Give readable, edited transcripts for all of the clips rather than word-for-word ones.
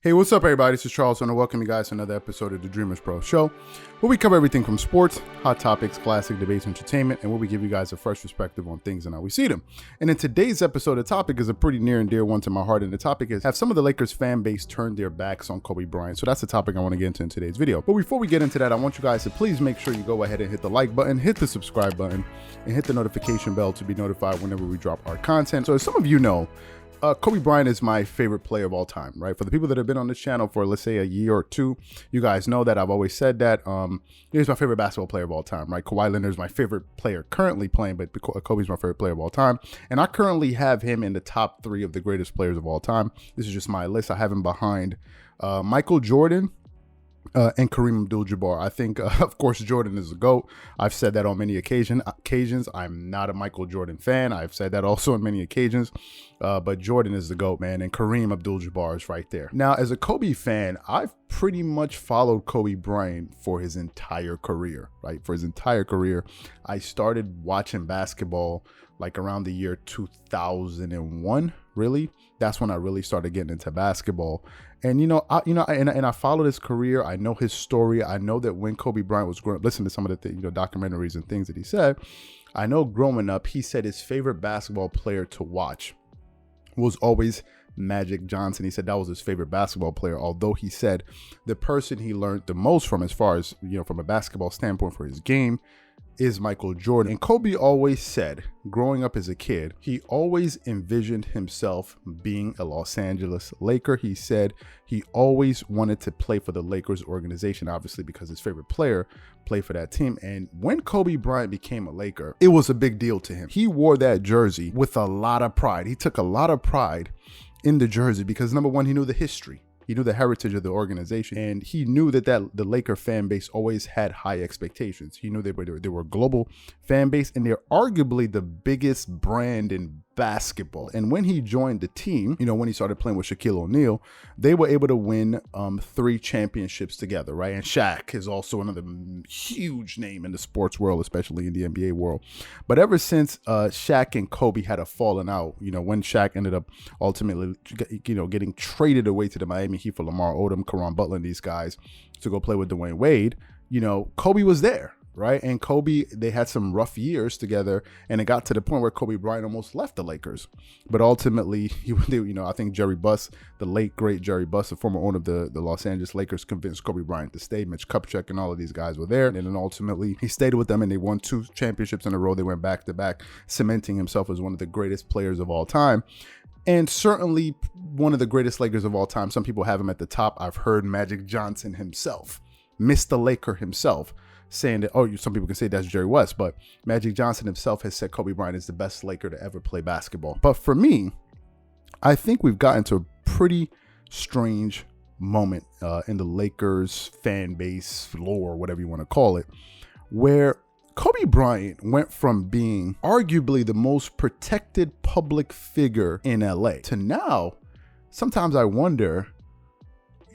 Hey, what's up, everybody? This is Charles, and I welcome you guys to another episode of the Dreamerspro Show, where we cover everything from sports, hot topics, classic debates, entertainment, and where we give you guys a fresh perspective on things and how we see them. And in today's episode, the topic is a pretty near and dear one to my heart, and the topic is, have some of the Lakers fan base turned their backs on Kobe Bryant? So that's the topic I want to get into in today's video. But before we get into that, I want you guys to please make sure you go ahead and hit the like button, hit the subscribe button, and hit the notification bell to be notified whenever we drop our content. So as some of you know, Kobe Bryant is my favorite player of all time, right? For the people that have been on this channel for, let's say, a year or two, you guys know that I've always said that he's my favorite basketball player of all time, right? Kawhi Leonard is my favorite player currently playing, but Kobe's my favorite player of all time. And I currently have him in the top 3 of the greatest players of all time. This is just my list. I have him behind Michael Jordan, and Kareem Abdul-Jabbar. I think, of course, Jordan is the GOAT. I've said that on many occasions. I'm not a Michael Jordan fan. I've said that also on many occasions. But Jordan is the GOAT, man. And Kareem Abdul-Jabbar is right there. Now, as a Kobe fan, I've pretty much followed Kobe Bryant for his entire career, right? For his entire career. I started watching basketball like around the year 2001, really. That's when I really started getting into basketball. And I followed his career. I know his story. I know that when Kobe Bryant was growing up, listen to some of the documentaries and things that he said. I know growing up, he said his favorite basketball player to watch was always Magic Johnson. He said that was his favorite basketball player, although he said the person he learned the most from, as far as, from a basketball standpoint for his game, is Michael Jordan. And Kobe always said, growing up as a kid, he always envisioned himself being a Los Angeles Laker. He said he always wanted to play for the Lakers organization, obviously because his favorite player played for that team. And when Kobe Bryant became a Laker, it was a big deal to him. He wore that jersey with a lot of pride. He took a lot of pride in the jersey because, number one, he knew the history. He knew the heritage of the organization, and he knew that the Laker fan base always had high expectations. He knew they were a global fan base, and they're arguably the biggest brand in basketball. And when he joined the team, when he started playing with Shaquille O'Neal, they were able to win 3 championships together, right? And Shaq is also another huge name in the sports world, especially in the NBA world. But ever since Shaq and Kobe had a falling out, when Shaq ended up ultimately, getting traded away to the Miami Heat for Lamar Odom, Caron Butler, and these guys to go play with Dwayne Wade, Kobe was there. Right. And Kobe, they had some rough years together, and it got to the point where Kobe Bryant almost left the Lakers. But ultimately, I think Jerry Buss, the late, great Jerry Buss, the former owner of the Los Angeles Lakers, convinced Kobe Bryant to stay. Mitch Kupchak and all of these guys were there. And then ultimately, he stayed with them, and they won 2 championships in a row. They went back to back, cementing himself as one of the greatest players of all time. And certainly one of the greatest Lakers of all time. Some people have him at the top. I've heard Magic Johnson himself, Mr. Laker himself, saying that, some people can say that's Jerry West, but Magic Johnson himself has said Kobe Bryant is the best Laker to ever play basketball. But for me, I think we've gotten to a pretty strange moment in the Lakers fan base, lore, whatever you want to call it, where Kobe Bryant went from being arguably the most protected public figure in LA to now, sometimes I wonder,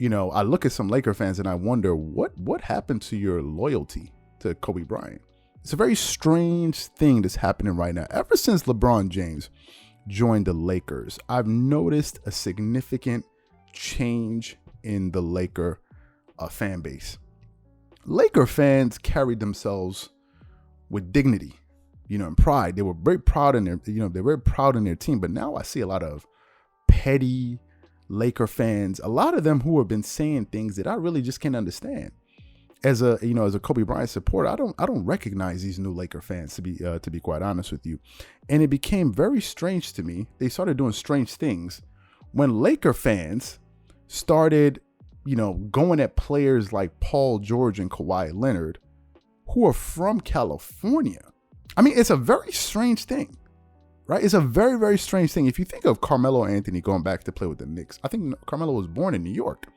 I look at some Laker fans and I wonder what happened to your loyalty to Kobe Bryant. It's a very strange thing that's happening right now. Ever since LeBron James joined the Lakers, I've noticed a significant change in the Laker fan base. Laker fans carried themselves with dignity, and pride. They were very proud in their team. But now I see a lot of petty Laker fans, a lot of them who have been saying things that I really just can't understand. As a Kobe Bryant supporter, I don't recognize these new Laker fans, to be quite honest with you. And it became very strange to me. They started doing strange things when Laker fans started, going at players like Paul George and Kawhi Leonard, who are from California. I mean, it's a very strange thing. Right? It's a very, very strange thing. If you think of Carmelo Anthony going back to play with the Knicks, I think Carmelo was born in New York.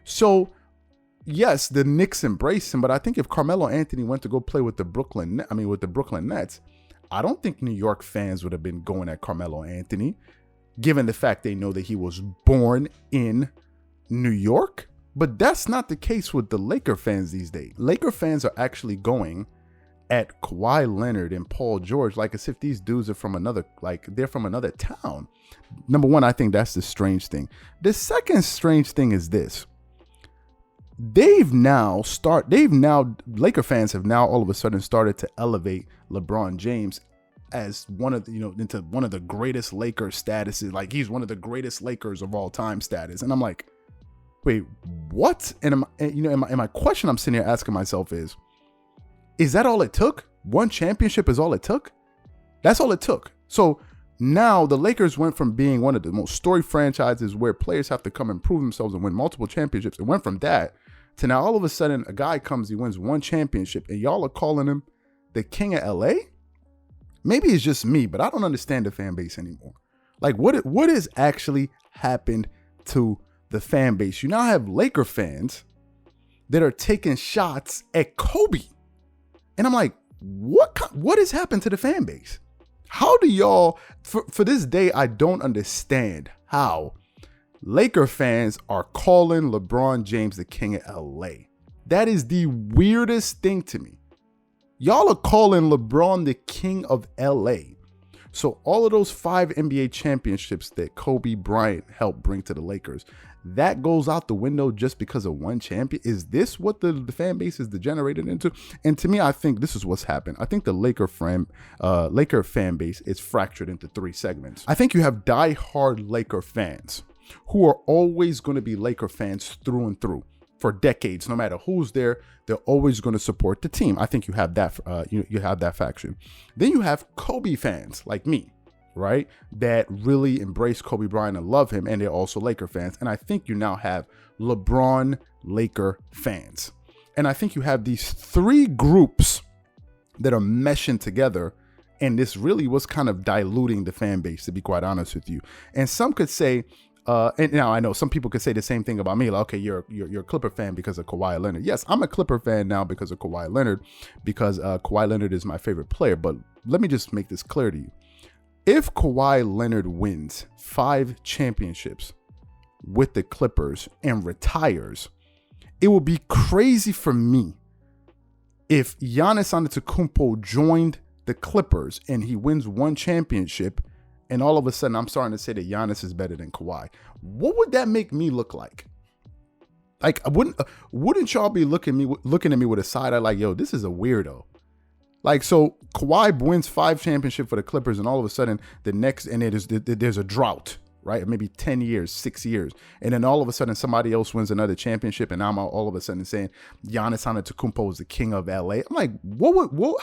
So, yes, the Knicks embraced him, but I think if Carmelo Anthony went to go play with the Brooklyn Nets, I don't think New York fans would have been going at Carmelo Anthony, given the fact they know that he was born in New York. But that's not the case with the Laker fans these days. Laker fans are actually going at Kawhi Leonard and Paul George like as if these dudes are from another, like they're from another town. Number one, I think that's the strange thing. The second strange thing is this. Laker fans have now all of a sudden started to elevate LeBron James as one of the, into one of the greatest Lakers statuses. Like he's one of the greatest Lakers of all time status. And I'm like, wait, what? And my question I'm sitting here asking myself is that all it took? One championship is all it took? That's all it took. So now the Lakers went from being one of the most storied franchises where players have to come and prove themselves and win multiple championships. It went from that to now all of a sudden a guy comes, he wins one championship, and y'all are calling him the king of LA? Maybe it's just me, but I don't understand the fan base anymore. Like what has actually happened to the fan base? You now have Laker fans that are taking shots at Kobe. And I'm like, what has happened to the fan base? How do y'all, for this day, I don't understand how Laker fans are calling LeBron James the king of LA. That is the weirdest thing to me. Y'all are calling LeBron the king of LA. So all of those 5 NBA championships that Kobe Bryant helped bring to the Lakers, that goes out the window just because of one champion. Is this what the fan base is degenerated into? And to me, I think this is what's happened. I think the Laker fan base is fractured into 3 segments. I think you have diehard Laker fans who are always going to be Laker fans through and through for decades. No matter who's there, they're always going to support the team. I think you have that. You have that faction. Then you have Kobe fans like me, right? That really embrace Kobe Bryant and love him, and they're also Laker fans. And I think you now have LeBron Laker fans. And I think you have these 3 groups that are meshing together. And this really was kind of diluting the fan base, to be quite honest with you. And some could say, and now I know some people could say the same thing about me. Like, okay, you're a Clipper fan because of Kawhi Leonard. Yes, I'm a Clipper fan now because of Kawhi Leonard, because Kawhi Leonard is my favorite player. But let me just make this clear to you. If Kawhi Leonard wins 5 championships with the Clippers and retires, it would be crazy for me if Giannis Antetokounmpo joined the Clippers and he wins 1 championship, and all of a sudden I'm starting to say that Giannis is better than Kawhi. What would that make me look like? Like, wouldn't y'all be looking at me with a side eye like, yo, this is a weirdo? Like, so Kawhi wins 5 championships for the Clippers, and all of a sudden there's a drought, right? Maybe 10 years, 6 years. And then all of a sudden somebody else wins another championship, and I'm all of a sudden saying Giannis Antetokounmpo is the king of LA. I'm like,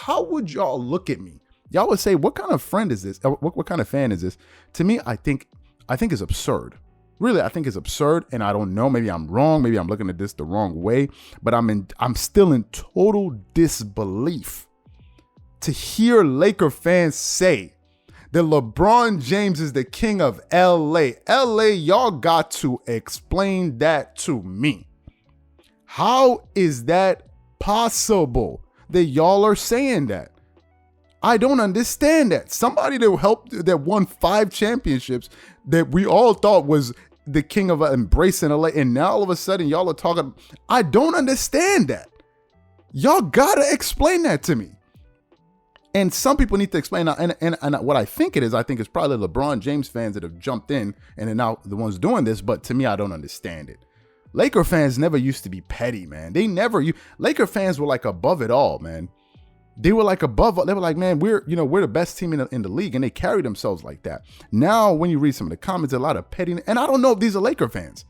how would y'all look at me? Y'all would say, what kind of friend is this? What kind of fan is this? To me, I think it's absurd. Really, I think it's absurd, and I don't know. Maybe I'm wrong. Maybe I'm looking at this the wrong way. But I'm still in total disbelief to hear Laker fans say that LeBron James is the king of LA. LA, y'all got to explain that to me. How is that possible that y'all are saying that? I don't understand that. Somebody that won 5 championships that we all thought was the king of embracing LA, and now all of a sudden y'all are talking. I don't understand that. Y'all gotta explain that to me. And some people need to explain that. And what I think it's probably LeBron James fans that have jumped in and are now the ones doing this. But to me, I don't understand it. Laker fans never used to be petty, man. Laker fans were like above it all, man. They were like above. They were like, man, we're the best team in the league, and they carry themselves like that. Now, when you read some of the comments, a lot of petty, and I don't know if these are Laker fans.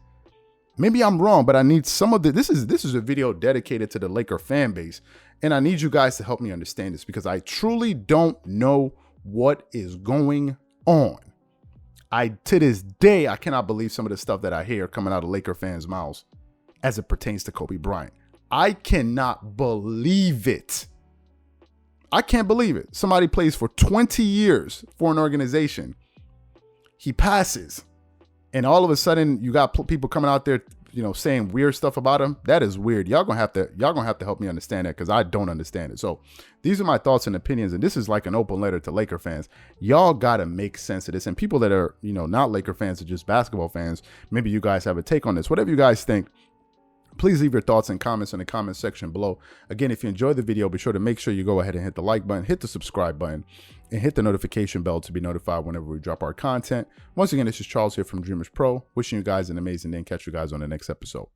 Maybe I'm wrong, but I need some of the. This is a video dedicated to the Laker fan base, and I need you guys to help me understand this, because I truly don't know what is going on. To this day, I cannot believe some of the stuff that I hear coming out of Laker fans' mouths as it pertains to Kobe Bryant. I cannot believe it. I can't believe it. Somebody plays for 20 years for an organization. He passes, and all of a sudden you got people coming out there, saying weird stuff about him. That is weird. Y'all gonna have to help me understand that, because I don't understand it. So these are my thoughts and opinions, and this is like an open letter to Laker fans. Y'all gotta make sense of this. And people that are, not Laker fans, or just basketball fans, maybe you guys have a take on this. Whatever you guys think, Please leave your thoughts and comments in the comment section below. Again, if you enjoyed the video, be sure to make sure you go ahead and hit the like button, hit the subscribe button, and hit the notification bell to be notified whenever we drop our content. Once again, this is Charles here from Dreamerspro, wishing you guys an amazing day and catch you guys on the next episode.